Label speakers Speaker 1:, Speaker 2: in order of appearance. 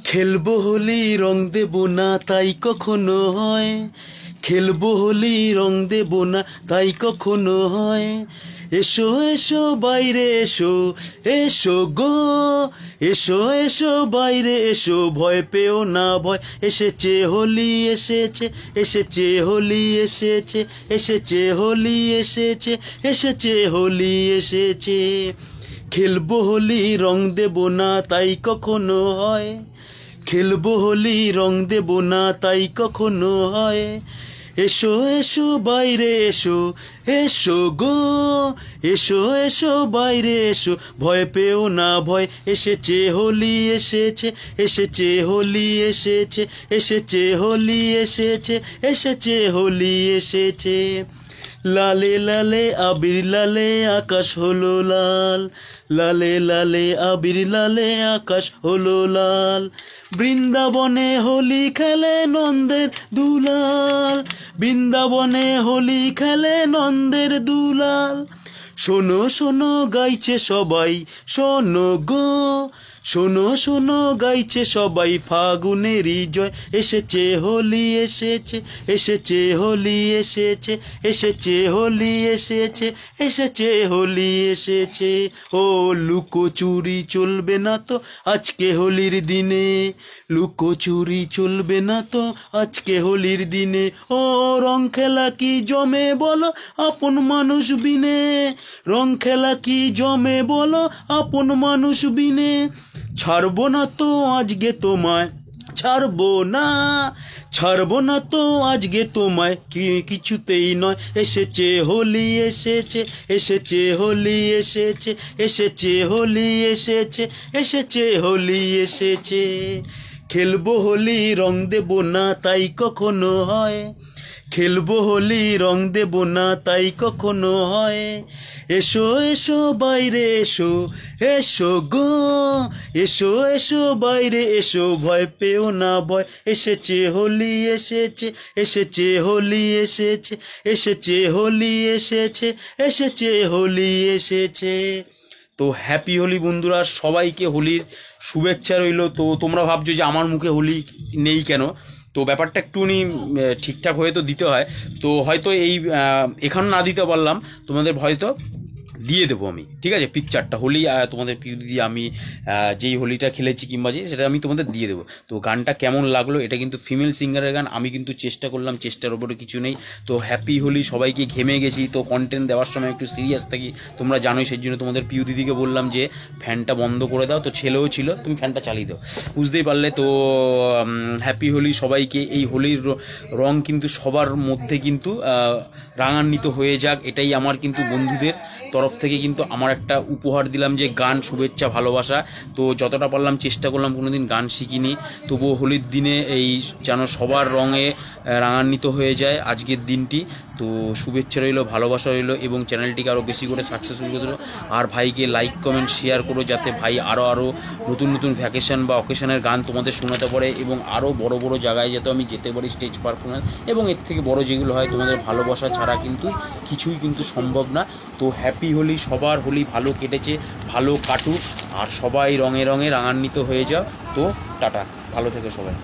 Speaker 1: খেলবো হোলি রং দেব না তাই কখনো হয়, খেলবো হোলি রং দেব না তাই কখনো হয়। এসো এসো বাইরে এসো, এসো গো, এসো এসো বাইরে এসো, ভয় পেও না ভয় এসেছে হোলি এসেছে, এসেছে হোলি এসেছে, এসেছে হোলি এসেছে, এসেছে হোলি এসেছে। খেলবো হোলি রং দেব না তাই কখনো হয়, খেলবো হোলি রং দেব না তাই কখনো হয়। এসো এসো বাইরে এসো, এসো গো, এসো এসো বাইরে এসো, ভয় পেও না ভয় এসেছে হোলি এসেছে, এসেছে হোলি এসেছে, এসেছে হোলি এসেছে, এসেছে হোলি এসেছে। লালে লালে আবির লালে আকাশ হলো লাল, লালে লালে আবির লালে আকাশ হলো লাল। বৃন্দাবনে হোলি খেলে নন্দের দুলাল, বৃন্দাবনে হোলি খেলে নন্দের দুলাল। শোনো শোনো গাইছে সবাই, শোনো গো, শোনো শোনো গাইছে সবাই, ফাগুনেরই জয় এসেছে হোলি এসেছে, এসেছে হোলি এসেছে, এসেছে হোলি এসেছে, এসেছে হোলি এসেছে। ও লুকোচুরি চলবে না তো আজকে হোলির দিনে, লুকোচুরি চলবে না তো আজকে হোলির দিনে। ও রং খেলা কি জমে বলো আপন মানুষ বিনে, রং খেলা কি জমে বলো আপন মানুষ বিনে। ছাড়বো না তো আজকে তোমায়, ছাড়বো না, ছাড়বো না তো আজকে তোমায় কিছুতেই নয়। এসেছে হোলি এসেছে, এসেছে হোলি এসেছে, এসেছে হোলি এসেছে, এসেছে হোলি এসেছে। খেলবো হোলি রং দেব না তাই কখনো হয়, খেলবো হোলি রং দেব না তাই কখনো হয়। এসো এসো বাইরে এসো, এসো গো, এসো এসো বাইরে এসো, ভয় পেও না ভয় এসেছে হোলি এসেছে, এসেছে হোলি এসেছে, এসেছে হোলি এসেছে, এসেছে হোলি এসেছে। তো হ্যাপি হোলি বন্ধুরা, সবাইকে হোলির শুভেচ্ছা রইল। তো তোমরা ভাবছো যে আমার মুখে হোলি নেই কেন, তো ব্যাপারটা একটুখানি ঠিকঠাক হয়ে তো দিতে হয়। তো হয়তো এই এখানে না দিতে পারলাম, তোমাদের হয়তো দিয়ে দেবো আমি, ঠিক আছে, পিকচারটা হোলি তোমাদের দিয়ে আমি যেই হোলিটা খেলেছি কিংবা যে সেটা আমি তোমাদের দিয়ে দেবো। তো গানটা কেমন লাগলো, এটা কিন্তু ফিমেল সিঙ্গারের গান, আমি কিন্তু চেষ্টা করলাম, চেষ্টার ওপরে কিছু নেই। তো হ্যাপি হোলি, সবাইকে ঘেমে গেছি, তো কন্টেন্ট দেওয়ার সময় একটু সিরিয়াস থাকি, তোমরা জানোই, সেই জন্য তোমাদের পিউ দিদিকে বললাম যে ফ্যানটা বন্ধ করে দাও, তো ছেলেও ছিল, তুমি ফ্যানটা চালিয়ে দাও, বুঝতেই পারলে। তো হ্যাপি হোলি সবাইকে। এই হোলির রং কিন্তু সবার মধ্যে কিন্তু রাঙান্বিত হয়ে যাক, এটাই আমার কিন্তু বন্ধুদের তরফ থেকে কিন্তু আমার একটা উপহার দিলাম, যে গান, শুভেচ্ছা, ভালোবাসা। তো যতটা পারলাম চেষ্টা করলাম, কোনোদিন গান শিখিনি, তবুও হোলির দিনে এই যেন সবার রঙে রাঙান্বিত হয়ে যায় আজকের দিনটি। তো শুভেচ্ছা রইলো, ভালোবাসা রইলো, এবং চ্যানেলটিকে আরও বেশি করে সাকসেসফুল করে দিল। আর ভাইকে লাইক কমেন্ট শেয়ার করো, যাতে ভাই আরও নতুন নতুন ভ্যাকেশন বা অকেশনের গান তোমাদের শোনাতে পারে, এবং আরও বড় বড় জায়গায় যাতে আমি যেতে পারি, স্টেজ পারফরমেন্স, এবং এর থেকে বড় যেগুলো হয়, তোমাদের ভালোবাসা ছাড়া কিন্তু কিছুই কিন্তু সম্ভব না। তো হ্যাপি হোলি, সবার হোলি ভালো কেটেছে, ভালো কাটুক, আর সবাই রঙে রঙে রাঙান্বিত হয়ে যাও। তো টাটা, ভালো থেকো সবাই।